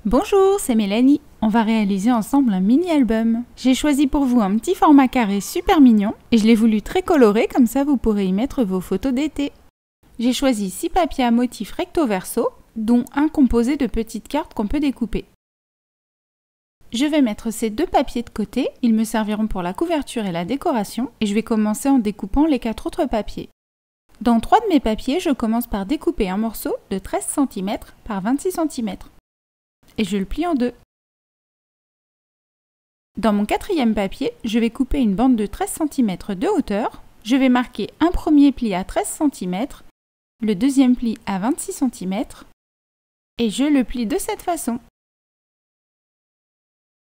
Bonjour, c'est Mélanie. On va réaliser ensemble un mini-album. J'ai choisi pour vous un petit format carré super mignon et je l'ai voulu très coloré, comme ça vous pourrez y mettre vos photos d'été. J'ai choisi 6 papiers à motifs recto-verso, dont un composé de petites cartes qu'on peut découper. Je vais mettre ces 2 papiers de côté, ils me serviront pour la couverture et la décoration, et je vais commencer en découpant les 4 autres papiers. Dans 3 de mes papiers, je commence par découper un morceau de 13 cm par 26 cm. Et je le plie en 2. Dans mon 4e papier, je vais couper une bande de 13 cm de hauteur. Je vais marquer un premier pli à 13 cm, le deuxième pli à 26 cm, et je le plie de cette façon.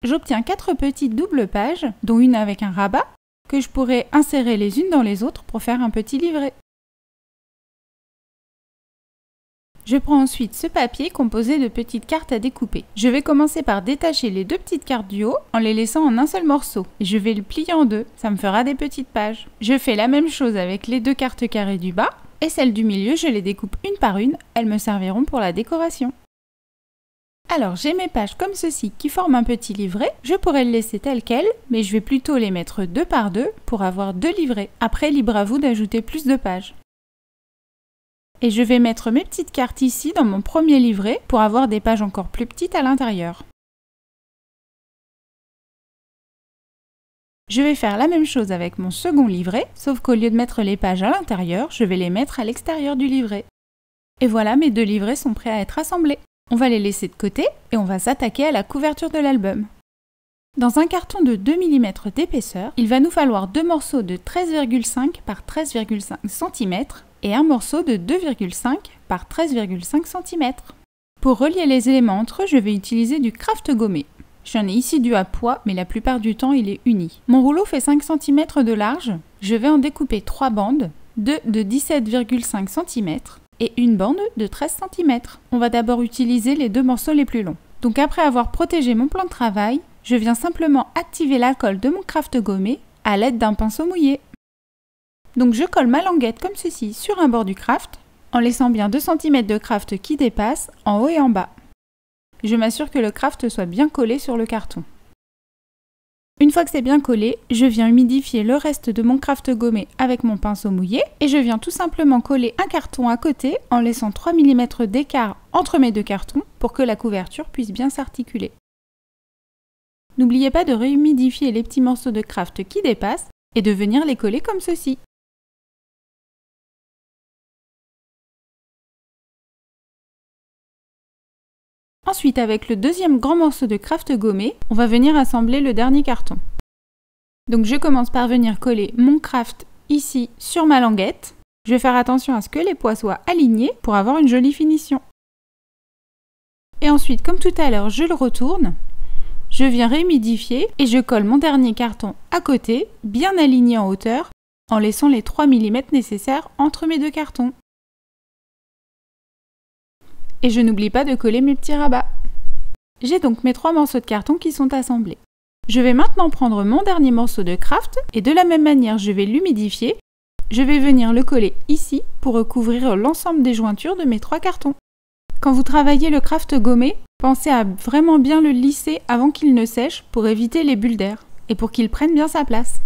J'obtiens 4 petites doubles pages, dont une avec un rabat, que je pourrais insérer les unes dans les autres pour faire un petit livret. Je prends ensuite ce papier composé de petites cartes à découper. Je vais commencer par détacher les 2 petites cartes du haut en les laissant en un seul morceau. Et je vais le plier en 2, ça me fera des petites pages. Je fais la même chose avec les 2 cartes carrées du bas et celles du milieu, je les découpe une par une, elles me serviront pour la décoration. Alors j'ai mes pages comme ceci qui forment un petit livret, je pourrais le laisser tel quel, mais je vais plutôt les mettre 2 par 2 pour avoir 2 livrets. Après, libre à vous d'ajouter plus de pages. Et je vais mettre mes petites cartes ici dans mon premier livret pour avoir des pages encore plus petites à l'intérieur. Je vais faire la même chose avec mon second livret, sauf qu'au lieu de mettre les pages à l'intérieur, je vais les mettre à l'extérieur du livret. Et voilà, mes 2 livrets sont prêts à être assemblés. On va les laisser de côté et on va s'attaquer à la couverture de l'album. Dans un carton de 2 mm d'épaisseur, il va nous falloir 2 morceaux de 13,5 par 13,5 cm et un morceau de 2,5 par 13,5 cm. Pour relier les éléments entre eux, je vais utiliser du craft gommé. J'en ai ici du à pois, mais la plupart du temps il est uni. Mon rouleau fait 5 cm de large, je vais en découper 3 bandes, 2 de 17,5 cm et une bande de 13 cm. On va d'abord utiliser les 2 morceaux les plus longs. Donc après avoir protégé mon plan de travail, je viens simplement activer la colle de mon craft gommé à l'aide d'un pinceau mouillé. Donc je colle ma languette comme ceci sur un bord du craft, en laissant bien 2 cm de craft qui dépasse en haut et en bas. Je m'assure que le craft soit bien collé sur le carton. Une fois que c'est bien collé, je viens humidifier le reste de mon craft gommé avec mon pinceau mouillé et je viens tout simplement coller un carton à côté en laissant 3 mm d'écart entre mes 2 cartons pour que la couverture puisse bien s'articuler. N'oubliez pas de réhumidifier les petits morceaux de craft qui dépassent et de venir les coller comme ceci. Ensuite, avec le deuxième grand morceau de craft gommé, on va venir assembler le dernier carton. Donc je commence par venir coller mon craft ici sur ma languette. Je vais faire attention à ce que les poids soient alignés pour avoir une jolie finition. Et ensuite, comme tout à l'heure, je le retourne. Je viens réhumidifier et je colle mon dernier carton à côté, bien aligné en hauteur, en laissant les 3 mm nécessaires entre mes 2 cartons. Et je n'oublie pas de coller mes petits rabats. J'ai donc mes 3 morceaux de carton qui sont assemblés. Je vais maintenant prendre mon dernier morceau de craft et de la même manière je vais l'humidifier. Je vais venir le coller ici pour recouvrir l'ensemble des jointures de mes 3 cartons. Quand vous travaillez le craft gommé, pensez à vraiment bien le lisser avant qu'il ne sèche pour éviter les bulles d'air et pour qu'il prenne bien sa place.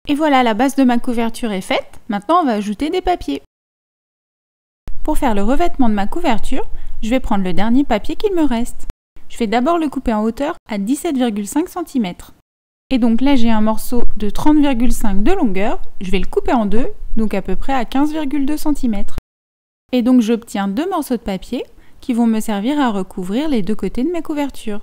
Et voilà, la base de ma couverture est faite. Maintenant, on va ajouter des papiers. Pour faire le revêtement de ma couverture, je vais prendre le dernier papier qu'il me reste. Je vais d'abord le couper en hauteur à 17,5 cm. Et donc là, j'ai un morceau de 30,5 de longueur. Je vais le couper en 2, donc à peu près à 15,2 cm. Et donc j'obtiens 2 morceaux de papier qui vont me servir à recouvrir les 2 côtés de mes couvertures.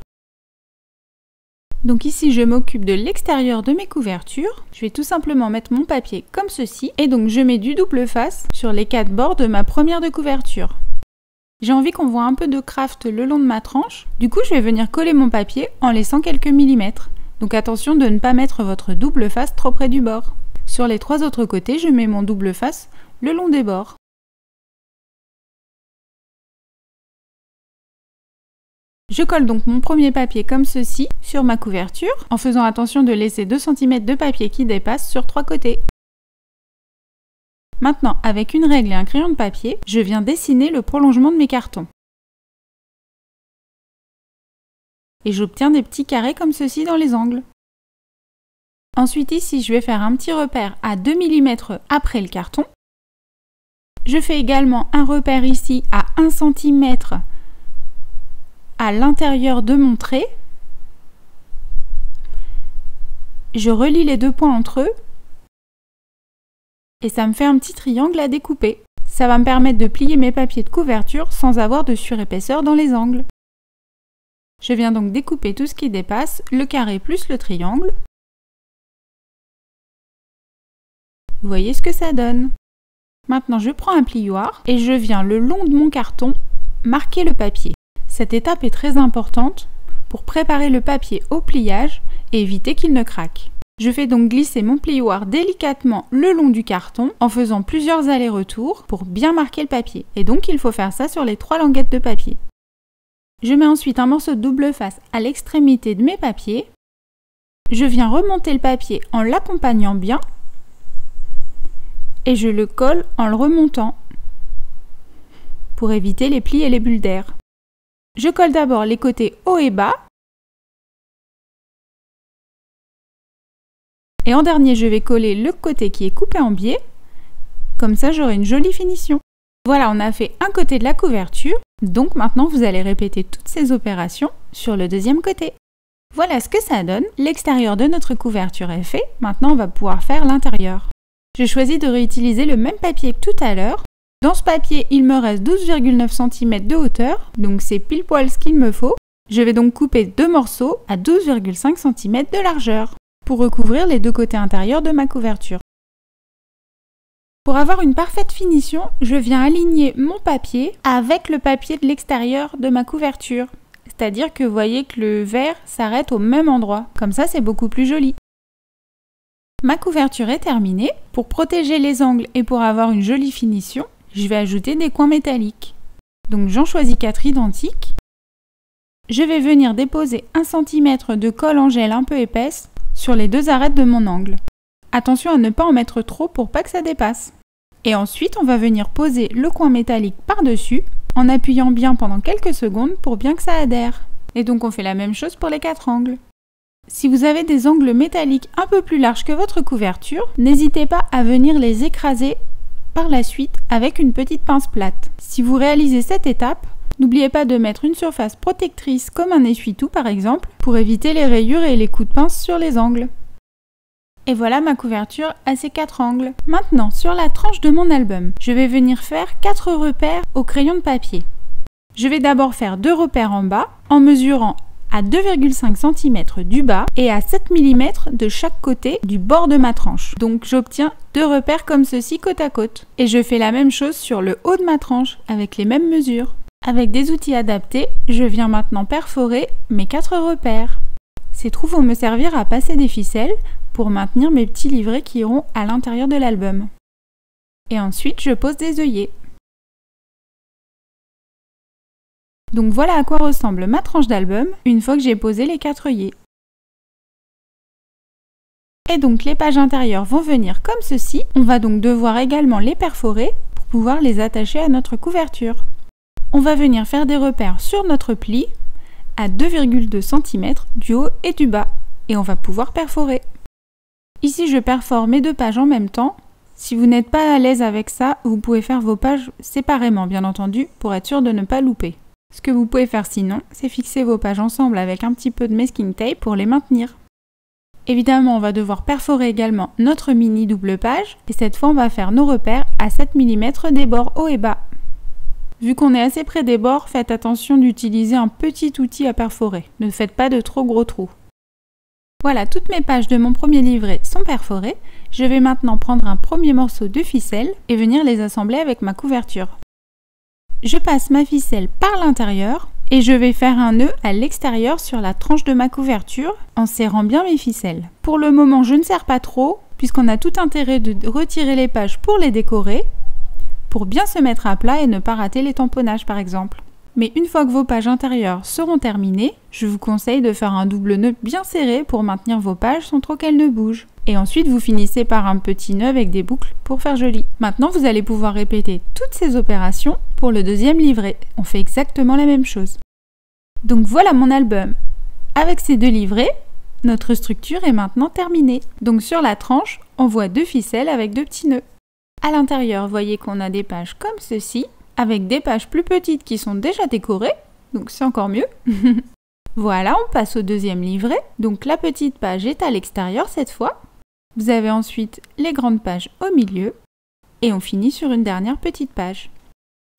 Donc ici, je m'occupe de l'extérieur de mes couvertures. Je vais tout simplement mettre mon papier comme ceci. Et donc, je mets du double face sur les 4 bords de ma première de couverture. J'ai envie qu'on voit un peu de craft le long de ma tranche. Du coup, je vais venir coller mon papier en laissant quelques millimètres. Donc attention de ne pas mettre votre double face trop près du bord. Sur les 3 autres côtés, je mets mon double face le long des bords. Je colle donc mon premier papier comme ceci sur ma couverture, en faisant attention de laisser 2 cm de papier qui dépasse sur 3 côtés. Maintenant, avec une règle et un crayon de papier, je viens dessiner le prolongement de mes cartons. Et j'obtiens des petits carrés comme ceci dans les angles. Ensuite ici, je vais faire un petit repère à 2 mm après le carton. Je fais également un repère ici à 1 cm à l'intérieur de mon trait. Je relie les deux points entre eux et ça me fait un petit triangle à découper. Ça va me permettre de plier mes papiers de couverture sans avoir de surépaisseur dans les angles. Je viens donc découper tout ce qui dépasse, le carré plus le triangle. Vous voyez ce que ça donne. Maintenant, je prends un plioir et je viens le long de mon carton marquer le papier. Cette étape est très importante pour préparer le papier au pliage et éviter qu'il ne craque. Je fais donc glisser mon plioir délicatement le long du carton en faisant plusieurs allers-retours pour bien marquer le papier. Et donc, il faut faire ça sur les 3 languettes de papier. Je mets ensuite un morceau de double face à l'extrémité de mes papiers. Je viens remonter le papier en l'accompagnant bien et je le colle en le remontant pour éviter les plis et les bulles d'air. Je colle d'abord les côtés haut et bas et en dernier je vais coller le côté qui est coupé en biais, comme ça j'aurai une jolie finition. Voilà, on a fait un côté de la couverture, donc maintenant vous allez répéter toutes ces opérations sur le deuxième côté. Voilà ce que ça donne, l'extérieur de notre couverture est fait, maintenant on va pouvoir faire l'intérieur. J'ai choisi de réutiliser le même papier que tout à l'heure. Dans ce papier, il me reste 12,9 cm de hauteur, donc c'est pile poil ce qu'il me faut. Je vais donc couper 2 morceaux à 12,5 cm de largeur pour recouvrir les deux côtés intérieurs de ma couverture. Pour avoir une parfaite finition, je viens aligner mon papier avec le papier de l'extérieur de ma couverture. C'est-à-dire que vous voyez que le vert s'arrête au même endroit. Comme ça, c'est beaucoup plus joli. Ma couverture est terminée. Pour protéger les angles et pour avoir une jolie finition, je vais ajouter des coins métalliques. Donc j'en choisis 4 identiques. Je vais venir déposer 1 cm de colle en gel un peu épaisse sur les 2 arêtes de mon angle. Attention à ne pas en mettre trop pour pas que ça dépasse. Et ensuite, on va venir poser le coin métallique par-dessus en appuyant bien pendant quelques secondes pour bien que ça adhère. Et donc on fait la même chose pour les 4 angles. Si vous avez des angles métalliques un peu plus larges que votre couverture, n'hésitez pas à venir les écraser par la suite avec une petite pince plate. Si vous réalisez cette étape, n'oubliez pas de mettre une surface protectrice comme un essuie-tout par exemple, pour éviter les rayures et les coups de pince sur les angles. Et voilà ma couverture à ces 4 angles. Maintenant, sur la tranche de mon album, je vais venir faire 4 repères au crayon de papier. Je vais d'abord faire 2 repères en bas, en mesurant à 2,5 cm du bas et à 7 mm de chaque côté du bord de ma tranche. Donc j'obtiens 2 repères comme ceci côte à côte. Et je fais la même chose sur le haut de ma tranche avec les mêmes mesures. Avec des outils adaptés, je viens maintenant perforer mes 4 repères. Ces trous vont me servir à passer des ficelles pour maintenir mes petits livrets qui iront à l'intérieur de l'album. Et ensuite, je pose des œillets. Donc voilà à quoi ressemble ma tranche d'album une fois que j'ai posé les 4 œillets. Et donc les pages intérieures vont venir comme ceci. On va donc devoir également les perforer pour pouvoir les attacher à notre couverture. On va venir faire des repères sur notre pli à 2,2 cm du haut et du bas. Et on va pouvoir perforer. Ici je perfore mes 2 pages en même temps. Si vous n'êtes pas à l'aise avec ça, vous pouvez faire vos pages séparément bien entendu pour être sûr de ne pas louper. Ce que vous pouvez faire sinon, c'est fixer vos pages ensemble avec un petit peu de masking tape pour les maintenir. Évidemment, on va devoir perforer également notre mini double page et cette fois on va faire nos repères à 7 mm des bords haut et bas. Vu qu'on est assez près des bords, faites attention d'utiliser un petit outil à perforer. Ne faites pas de trop gros trous. Voilà, toutes mes pages de mon premier livret sont perforées. Je vais maintenant prendre un premier morceau de ficelle et venir les assembler avec ma couverture. Je passe ma ficelle par l'intérieur et je vais faire un nœud à l'extérieur sur la tranche de ma couverture en serrant bien mes ficelles. Pour le moment, je ne serre pas trop puisqu'on a tout intérêt de retirer les pages pour les décorer, pour bien se mettre à plat et ne pas rater les tamponnages par exemple. Mais une fois que vos pages intérieures seront terminées, je vous conseille de faire un double nœud bien serré pour maintenir vos pages sans trop qu'elles ne bougent. Et ensuite, vous finissez par un petit nœud avec des boucles pour faire joli. Maintenant, vous allez pouvoir répéter toutes ces opérations pour le deuxième livret. On fait exactement la même chose. Donc voilà mon album. Avec ces 2 livrets, notre structure est maintenant terminée. Donc sur la tranche, on voit 2 ficelles avec 2 petits nœuds. À l'intérieur, vous voyez qu'on a des pages comme ceci, avec des pages plus petites qui sont déjà décorées, donc c'est encore mieux. Voilà, on passe au deuxième livret. Donc la petite page est à l'extérieur cette fois. Vous avez ensuite les grandes pages au milieu et on finit sur une dernière petite page.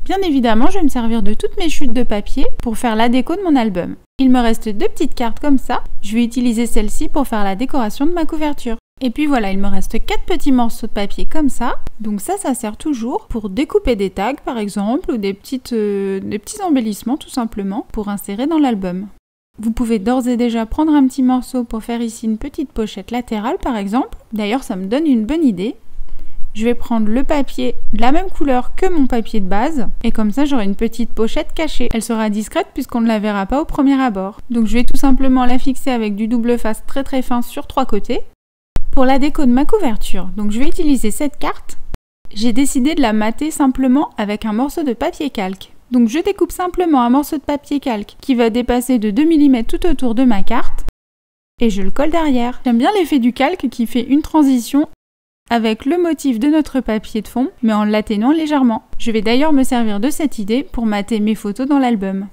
Bien évidemment, je vais me servir de toutes mes chutes de papier pour faire la déco de mon album. Il me reste 2 petites cartes comme ça. Je vais utiliser celle-ci pour faire la décoration de ma couverture. Et puis voilà, il me reste 4 petits morceaux de papier comme ça. Donc ça sert toujours pour découper des tags par exemple ou des petits embellissements tout simplement pour insérer dans l'album. Vous pouvez d'ores et déjà prendre un petit morceau pour faire ici une petite pochette latérale par exemple. D'ailleurs, ça me donne une bonne idée. Je vais prendre le papier de la même couleur que mon papier de base et comme ça j'aurai une petite pochette cachée. Elle sera discrète puisqu'on ne la verra pas au premier abord. Donc je vais tout simplement la fixer avec du double face très très fin sur 3 côtés. Pour la déco de ma couverture, donc je vais utiliser cette carte. J'ai décidé de la mater simplement avec un morceau de papier calque. Donc je découpe simplement un morceau de papier calque qui va dépasser de 2 mm tout autour de ma carte et je le colle derrière. J'aime bien l'effet du calque qui fait une transition avec le motif de notre papier de fond mais en l'atténuant légèrement. Je vais d'ailleurs me servir de cette idée pour mater mes photos dans l'album.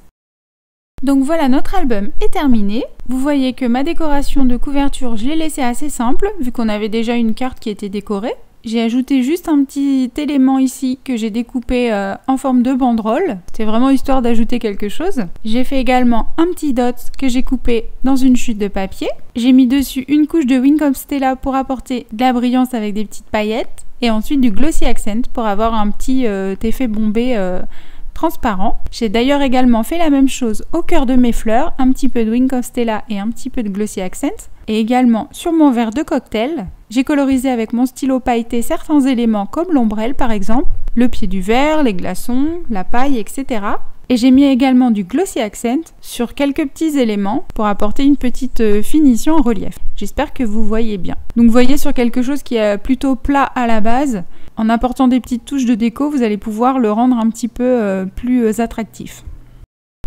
Donc voilà, notre album est terminé. Vous voyez que ma décoration de couverture, je l'ai laissée assez simple vu qu'on avait déjà une carte qui était décorée. J'ai ajouté juste un petit élément ici que j'ai découpé en forme de banderole. C'est vraiment histoire d'ajouter quelque chose. J'ai fait également un petit dot que j'ai coupé dans une chute de papier. J'ai mis dessus une couche de Wink of Stella pour apporter de la brillance avec des petites paillettes. Et ensuite du Glossy Accent pour avoir un petit effet bombé transparent. J'ai d'ailleurs également fait la même chose au cœur de mes fleurs. Un petit peu de Wink of Stella et un petit peu de Glossy Accent. Et également sur mon verre de cocktail. J'ai colorisé avec mon stylo pailleté certains éléments comme l'ombrelle par exemple, le pied du verre, les glaçons, la paille, etc. Et j'ai mis également du Glossy Accent sur quelques petits éléments pour apporter une petite finition en relief. J'espère que vous voyez bien. Donc vous voyez sur quelque chose qui est plutôt plat à la base, en apportant des petites touches de déco, vous allez pouvoir le rendre un petit peu plus attractif.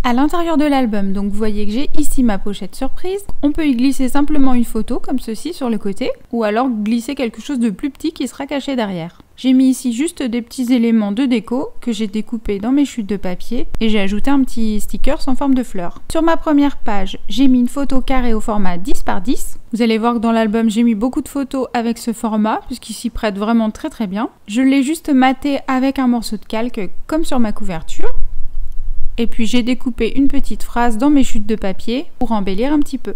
À l'intérieur de l'album, donc vous voyez que j'ai ici ma pochette surprise. On peut y glisser simplement une photo comme ceci sur le côté ou alors glisser quelque chose de plus petit qui sera caché derrière. J'ai mis ici juste des petits éléments de déco que j'ai découpés dans mes chutes de papier et j'ai ajouté un petit sticker en forme de fleur. Sur ma première page, j'ai mis une photo carrée au format 10 par 10. Vous allez voir que dans l'album, j'ai mis beaucoup de photos avec ce format puisqu'il s'y prête vraiment très très bien. Je l'ai juste maté avec un morceau de calque comme sur ma couverture. Et puis j'ai découpé une petite phrase dans mes chutes de papier pour embellir un petit peu.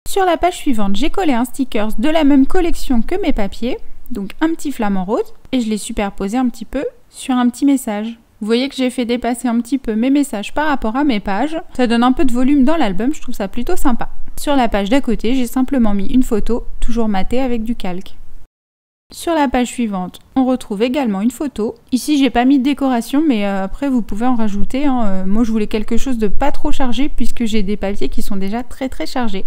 Sur la page suivante, j'ai collé un sticker de la même collection que mes papiers, donc un petit flamant rose, et je l'ai superposé un petit peu sur un petit message. Vous voyez que j'ai fait dépasser un petit peu mes messages par rapport à mes pages. Ça donne un peu de volume dans l'album, je trouve ça plutôt sympa. Sur la page d'à côté, j'ai simplement mis une photo, toujours matée avec du calque. Sur la page suivante, on retrouve également une photo. Ici, j'ai pas mis de décoration, mais après, vous pouvez en rajouter. Moi, je voulais quelque chose de pas trop chargé, puisque j'ai des papiers qui sont déjà très très chargés.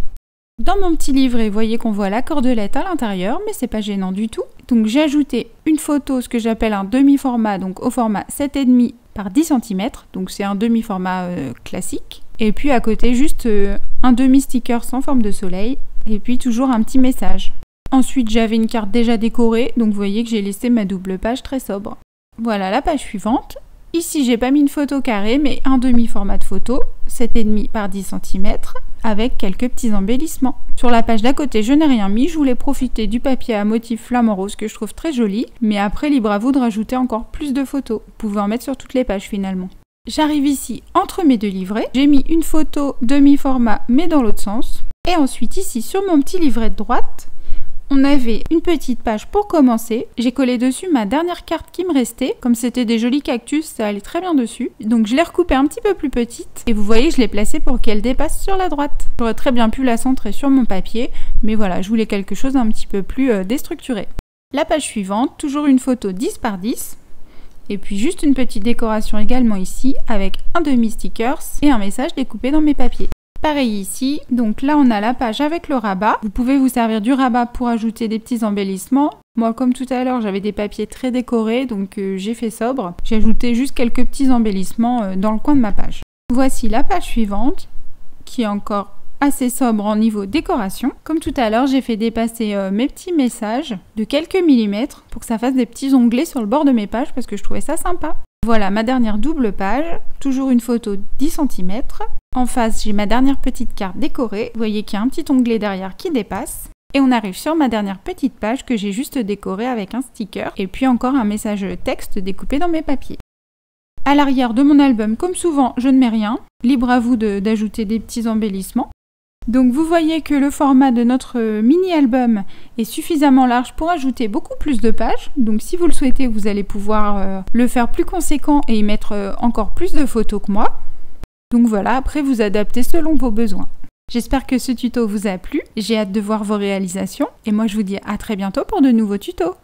Dans mon petit livret, vous voyez qu'on voit la cordelette à l'intérieur, mais c'est pas gênant du tout. Donc, j'ai ajouté une photo, ce que j'appelle un demi-format, donc au format 7,5 par 10 cm. Donc, c'est un demi-format classique. Et puis, à côté, juste un demi-sticker sans forme de soleil. Et puis, toujours un petit message. Ensuite, j'avais une carte déjà décorée, donc vous voyez que j'ai laissé ma double page très sobre. Voilà la page suivante. Ici, j'ai pas mis une photo carrée, mais un demi-format de photo, 7,5 par 10 cm, avec quelques petits embellissements. Sur la page d'à côté, je n'ai rien mis, je voulais profiter du papier à motif flamant rose que je trouve très joli, mais après, libre à vous de rajouter encore plus de photos. Vous pouvez en mettre sur toutes les pages finalement. J'arrive ici entre mes deux livrets, j'ai mis une photo demi-format, mais dans l'autre sens. Et ensuite, ici, sur mon petit livret de droite, on avait une petite page pour commencer. J'ai collé dessus ma dernière carte qui me restait. Comme c'était des jolis cactus, ça allait très bien dessus. Donc je l'ai recoupée un petit peu plus petite. Et vous voyez, je l'ai placée pour qu'elle dépasse sur la droite. J'aurais très bien pu la centrer sur mon papier. Mais voilà, je voulais quelque chose d'un petit peu plus déstructuré. La page suivante, toujours une photo 10 par 10. Et puis juste une petite décoration également ici avec un demi-stickers et un message découpé dans mes papiers. Pareil ici, donc là on a la page avec le rabat. Vous pouvez vous servir du rabat pour ajouter des petits embellissements. Moi comme tout à l'heure j'avais des papiers très décorés donc j'ai fait sobre. J'ai ajouté juste quelques petits embellissements dans le coin de ma page. Voici la page suivante qui est encore assez sobre en niveau décoration. Comme tout à l'heure j'ai fait dépasser mes petits messages de quelques millimètres pour que ça fasse des petits onglets sur le bord de mes pages parce que je trouvais ça sympa. Voilà ma dernière double page, toujours une photo 10 cm. En face, j'ai ma dernière petite carte décorée. Vous voyez qu'il y a un petit onglet derrière qui dépasse. Et on arrive sur ma dernière petite page que j'ai juste décorée avec un sticker. Et puis encore un message texte découpé dans mes papiers. À l'arrière de mon album, comme souvent, je ne mets rien. Libre à vous d'ajouter des petits embellissements. Donc vous voyez que le format de notre mini-album est suffisamment large pour ajouter beaucoup plus de pages. Donc si vous le souhaitez, vous allez pouvoir le faire plus conséquent et y mettre encore plus de photos que moi. Donc voilà, après vous adaptez selon vos besoins. J'espère que ce tuto vous a plu, j'ai hâte de voir vos réalisations et moi je vous dis à très bientôt pour de nouveaux tutos.